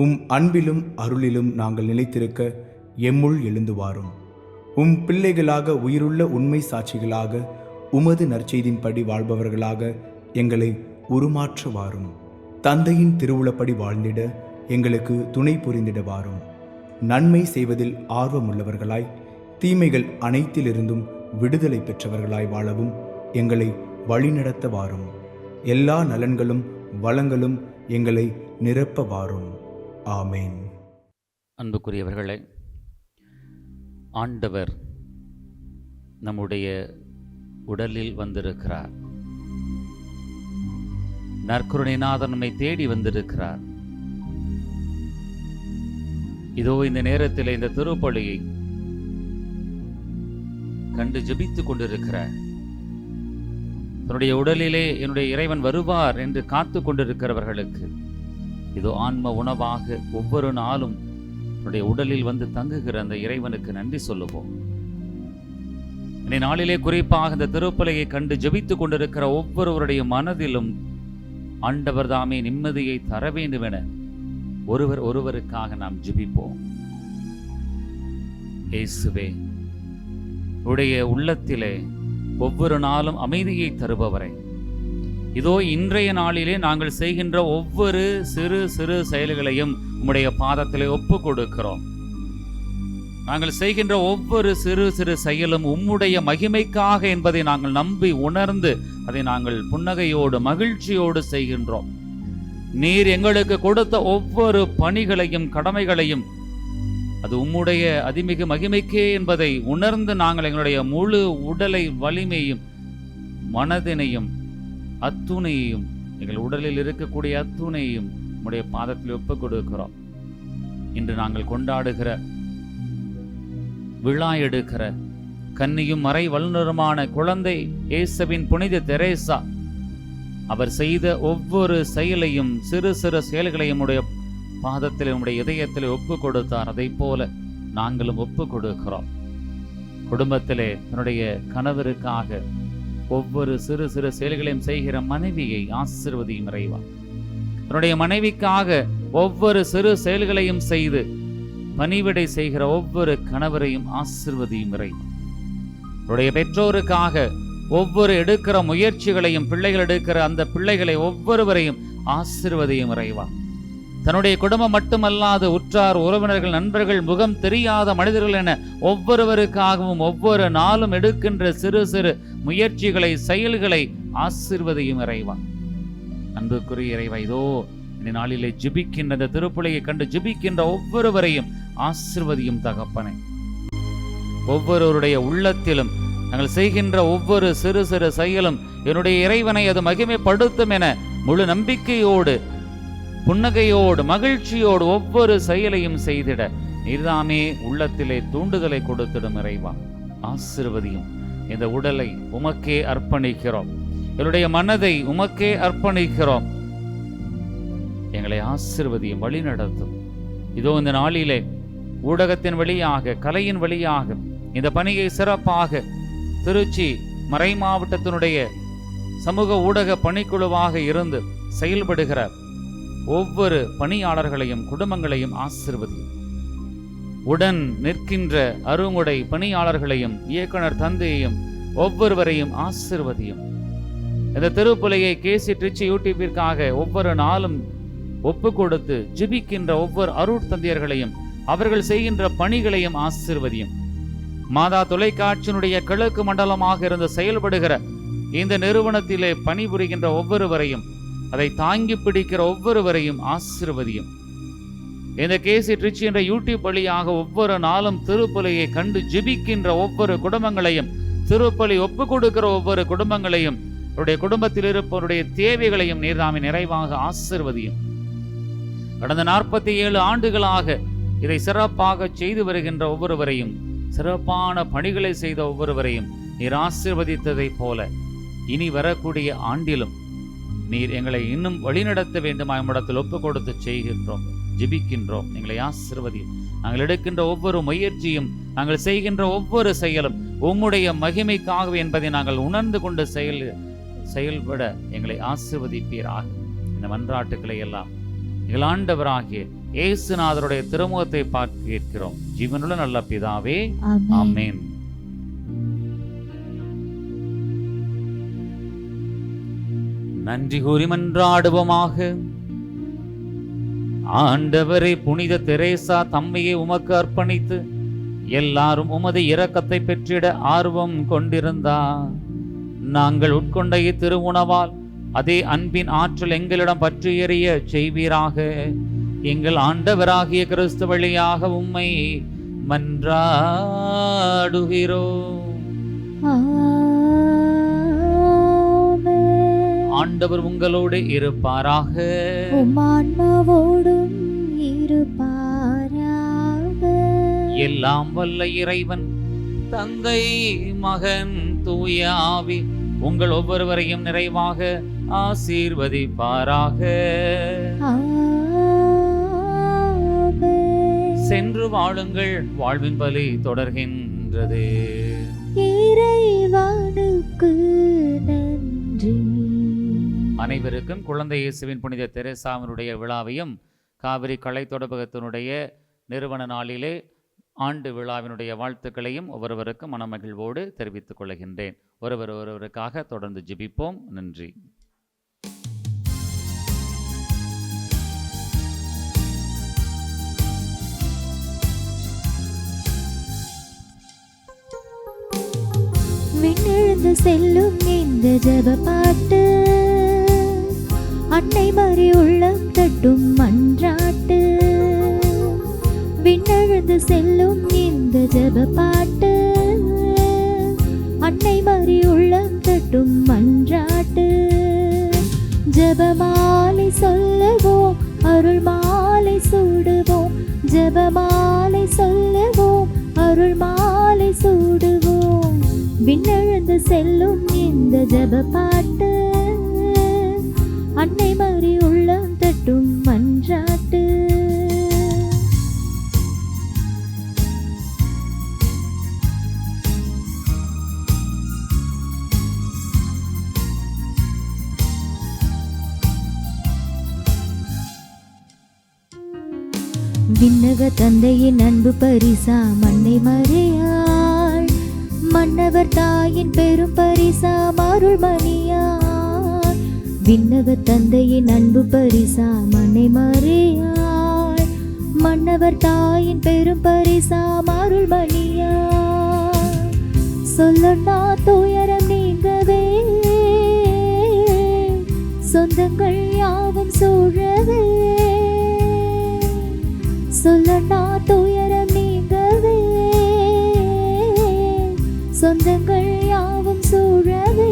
உம் அன்பிலும் அருளிலும் நாங்கள் நிலைத்திருக்க எம்முள் எழுந்து வாரும். உம் பிள்ளைகளாக உயிருள்ள உண்மை சாட்சிகளாக உமது நற்செய்தின்படி வாழ்பவர்களாக எங்களை உருமாற்ற வாரும். தந்தையின் திருவுளப்படி வாழ்ந்திட எங்களுக்கு துணை புரிந்திட வாரும். நன்மை செய்வதில் ஆர்வமுள்ளவர்களாய் தீமைகள் அனைத்திலிருந்தும் விடுதலை பெற்றவர்களாய் வாழவும் எங்களை வழிநடத்த வாரும். எல்லா நலன்களும் வளங்களும் எங்களை நிரப்ப வாரும். ஆமேன். அன்புக்குரியவர்களே, ஆண்டவர் நம்முடைய உடலில் வந்திருக்கிறார். நற்கருணைநாதன் நம்மை தேடி வந்திருக்கிறார். இதோ இந்த நேரத்தில் இந்த திருப்பலியை கண்டு ஜெபித்துக் கொண்டிருக்கிறார். தன்னுடைய உடலிலே என்னுடைய இறைவன் வருவார் என்று காத்து கொண்டிருக்கிறவர்களுக்கு இதோ ஆன்ம உணவாக ஒவ்வொரு நாளும் தன்னுடைய உடலில் வந்து தங்குகிற அந்த இறைவனுக்கு நன்றி சொல்லுவோம். இந்த நாளிலே குறிப்பாக இந்த திருப்பலியை கண்டு ஜெபித்துக் கொண்டிருக்கிற ஒவ்வொருவருடைய மனதிலும் ஆண்டவர் தாமே நிம்மதியை தர வேண்டும் என ஒருவருக்காக நாம் ஜெபிப்போம். இயேசுவே, உடைய உள்ளத்திலே ஒவ்வொரு நாளும் அமைதியை தருபவரை, இதோ இன்றைய நாளிலே நாங்கள் செய்கின்ற ஒவ்வொரு சிறு சிறு செயல்களையும் உம்முடைய பாதத்திலே ஒப்பு கொடுக்கிறோம். நாங்கள் செய்கின்ற ஒவ்வொரு சிறு சிறு செயலும் உம்முடைய மகிமைக்காக என்பதை நாங்கள் நம்பி உணர்ந்து அதை நாங்கள் புன்னகையோடு மகிழ்ச்சியோடு செய்கின்றோம். நீர் எங்களுக்கு கொடுத்த ஒவ்வொரு பணிகளையும் கடமைகளையும் அது உம்முடைய அதிமிகு மகிமைக்கே என்பதை உணர்ந்து நாங்கள் எங்களுடைய முழு உடலை வலிமையும் மனதினையும் அத்துணையையும் எங்கள் உடலில் இருக்கக்கூடிய அத்துணையையும் உம்முடைய பாதத்தில் ஒப்புக் கொடுக்கிறோம். இன்று நாங்கள் கொண்டாடுகிற விழா எடுக்கிற கன்னியும் மறை வல்லுநருமான குழந்தை இயேசுவின் புனித தெரேசா அவர் செய்த ஒவ்வொரு செயலையும் சிறு சிறு செயல்களையும் உடைய பாதத்தில் உடைய இதயத்தில் ஒப்பு கொடுத்தார். அதை போல நாங்களும் ஒப்பு கொடுக்கிறோம். குடும்பத்திலே தன்னுடைய கணவருக்காக ஒவ்வொரு சிறு சிறு செயல்களையும் செய்கிற மனைவியை ஆசீர்வதியும் இறைவா. தன்னுடைய மனைவிக்காக ஒவ்வொரு சிறு செயல்களையும் செய்து பணிவிடை செய்கிற ஒவ்வொரு கணவரையும் ஆசீர்வதியும் இறைவா. அவருடைய பெற்றோருக்காக ஒவ்வொரு எடுக்கிற முயற்சிகளையும் பிள்ளைகள் எடுக்கிற அந்த பிள்ளைகளை ஒவ்வொருவரையும் ஆசீர்வதியும் இறைவா. தன்னுடைய குடும்பம் மட்டுமல்லாது உற்றார் உறவினர்கள் நண்பர்கள் முகம் தெரியாத மனிதர்கள் என ஒவ்வொருவருக்காகவும் ஒவ்வொரு நாளும் எடுக்கின்ற சிறு சிறு முயற்சிகளை செயல்களை ஆசீர்வதியும் இறைவா. அன்புக்குரிய இறைவா, இதோ இந்த நாளிலே ஜெபிக்கின்ற இந்த திருப்பலியை கண்டு ஜெபிக்கின்ற ஒவ்வொருவரையும் ஆசீர்வதியும் தகப்பனே. ஒவ்வொருவருடைய உள்ளத்திலும் நாங்கள் செய்கின்ற ஒவ்வொரு சிறு சிறு செயலும் என்னுடைய இறைவனை அது மகிமைப்படுத்தும் என முழு நம்பிக்கையோடு புன்னகையோடு மகிழ்ச்சியோடு ஒவ்வொரு செயலையும் செய்திட நீர்தாமே உள்ளத்திலே தூண்டுதலை கொடுத்திடும் இறைவா. ஆசீர்வதியும். இந்த உடலை உமக்கே அர்ப்பணிக்கிறோம். என்னுடைய மனதை உமக்கே அர்ப்பணிக்கிறோம். எங்களை ஆசீர்வதியும், வழி நடத்தும். இதோ இந்த நாளிலே ஊடகத்தின் வழியாக கலையின் வழியாக இந்த பணியை சிறப்பாக திருச்சி மறை மாவட்டத்தினுடைய சமூக ஊடக பணிக்குழுவாக இருந்து செயல்படுகிற ஒவ்வொரு பணியாளர்களையும் குடும்பங்களையும் ஆசீர்வதியும். உடன் நிற்கின்ற அருங்குடை பணியாளர்களையும் இயக்குனர் தந்தையையும் ஒவ்வொருவரையும் ஆசீர்வதியும். இந்த திருப்பலியை கேசி ட்ரிச்சி யூடியூபிற்காக ஒவ்வொரு நாளும் ஒப்பு கொடுத்து ஜெபிக்கின்ற ஒவ்வொரு அருட்தந்தையர்களையும் அவர்கள் செய்கின்ற பணிகளையும் ஆசீர்வதியும். மாதா தொலைக்காட்சியினுடைய கிழக்கு மண்டலமாக இருந்து செயல்படுகிற இந்த நிறுவனத்திலே பணிபுரிகின்ற ஒவ்வொருவரையும் அதை தாங்கி பிடிக்கிற ஒவ்வொருவரையும் ஆசீர்வதியும். இந்த கேசி ட்ரிச்சி என்ற யூடியூப் வழியாக ஒவ்வொரு நாளும் திருப்பலியை கண்டு ஜெபிக்கின்ற ஒவ்வொரு குடும்பங்களையும் திருப்பலி ஒப்பு கொடுக்கிற ஒவ்வொரு குடும்பங்களையும் அவருடைய குடும்பத்தில் இருப்பவருடைய தேவைகளையும் நீர்தாமே நிறைவாக ஆசீர்வதியும். கடந்த 47 ஆண்டுகளாக இதை சிறப்பாக செய்து வருகின்ற ஒவ்வொருவரையும் சிறப்பான பணிகளை செய்த ஒவ்வொருவரையும் நீர் ஆசீர்வதித்ததை போல இனி வரக்கூடிய ஆண்டிலும் நீர் எங்களை இன்னும் வழிநடத்த வேண்டுமா நம்மிடத்தில் ஒப்பு கொடுத்து செய்கின்றோம், ஜெபிக்கின்றோம். எங்களை ஆசீர்வதியும். நாங்கள் எடுக்கின்ற ஒவ்வொரு முயற்சியும் நாங்கள் செய்கின்ற ஒவ்வொரு செயலும் உம்முடைய மகிமைக்காகவே என்பதை நாங்கள் உணர்ந்து கொண்டு செயல்பட எங்களை ஆசீர்வதிப்பீராக. இந்த மன்றாட்டுக்களை எல்லாம் எங்கள் ஆண்டவராகிய இயேசுநாதருடைய திருமுகத்தை பார்த்து கேட்கிறோம். ஜீவனுள்ள நல்ல பிதாவே, ஆமென். நன்றி கூறி மன்றாடுவோமாக. ஆண்டவரே, புனித தெரேசா தம்மையே உமக்கு அர்ப்பணித்து எல்லாரும் உமது இரக்கத்தை பெற்றிட ஆர்வம் கொண்டிருந்தார். நாங்கள் உட்கொண்ட இத்திருவுணவால் அதே அன்பின் ஆற்றல் எங்களிடம் பற்றி எறிய செய்வீராக. எங்கள் ஆண்டவராகிய கிறிஸ்து வழியாக உம்மை மன்றாடுகிறோம். ஆண்டவர் உங்களோடு இருப்பாராக. உம் ஆன்மாவோடும் இருப்பாராக. எல்லாம் வல்ல இறைவன் தந்தை, மகன், தூய ஆவி உங்கள் ஒவ்வொருவரையும் நிறைவாக ஆசீர்வதிப்பாராக. சென்று வாழுங்கள், வாழ்வின் பலி தொடர்கின்றது. இறைவனுக்கு நன்றி. அனைவருக்கும் குழந்தை இயேசுவின் புனித தெரேசாவினுடைய விழாவையும் காவிரி கலை தொடர்பகத்தினுடைய நிறுவன நாளிலே ஆண்டு விழாவினுடைய வாழ்த்துக்களையும் ஒவ்வொருவருக்கும் மனமகிழ்வோடு தெரிவித்துக் கொள்கின்றேன். ஒருவருக்காக தொடர்ந்து ஜெபிப்போம். நன்றி. விண்ணெழுந்து செல்லும் இந்த ஜெப பாட்டு, அன்னை மறி உள்ளம் தட்டும் மன்றாட்டு. விண்ணெழுந்து செல்லும் இந்த ஜெப பாட்டு, அன்னை மறி உள்ளம் தட்டும் மன்றாட்டு. ஜெபமாலை சொல்லுவோம், அருள் மாலை சூடுவோம். ஜெபமாலை சொல்லுவோம், அருள் மாலை சூடுவோம். விண்ணெழுந்து செல்லும் இந்த ஜெப பாட்டு, அன்னை மறி உள்ளம் தட்டும் மன்றாட்டு. விண்ணக தந்தையின் அன்பு பரிசா மன்னை மறையாள், மன்னவர் தாயின் பெரும் பரிசா அருள்மணியாள். விண்ணக தந்தையின் அன்பு பரிசா மன்னை மறையாள், மன்னவர் தாயின் பெரும் பரிசா அருள்மணியாள். சொல்லனா துயரம் நீங்கவே, சொந்தங்கள் யாவும் சூழவே. சொல்லனா துயரம் நீங்கவே, சொந்தங்கள் யாவும் சூழவே.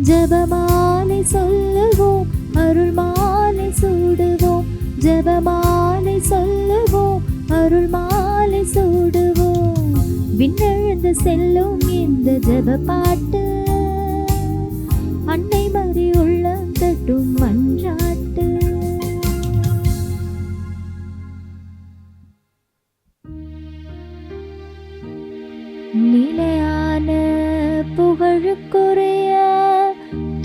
ஜெபமாலை சொல்லுவோம், அருள் மாலை சூடுவோம். ஜெபமாலை சொல்லுவோம், அருள் மாலை சூடுவோம். விண்ணெழுந்து செல்லும் இந்த ஜெப பாட்டு, அன்னை மறி உள்ளம் தட்டும் மன்றாட்டு. நிலையான புகழுக்குரிய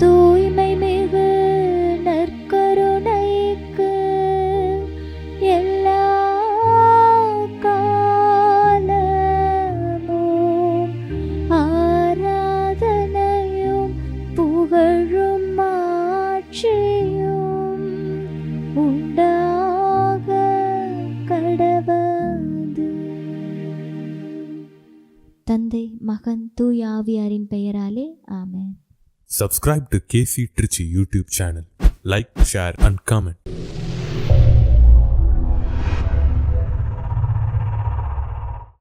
தூய்மை மிகு நற்கருணைக்கு எல்லா காலமும் ஆராதனையும் புகழும் மாட்சியும் உண்டாக கடவது. தந்தை, மகன், தூய ஆவியாரின் பெயராலே ஆமென். Subscribe to KC Trichy YouTube channel. Like, share and comment.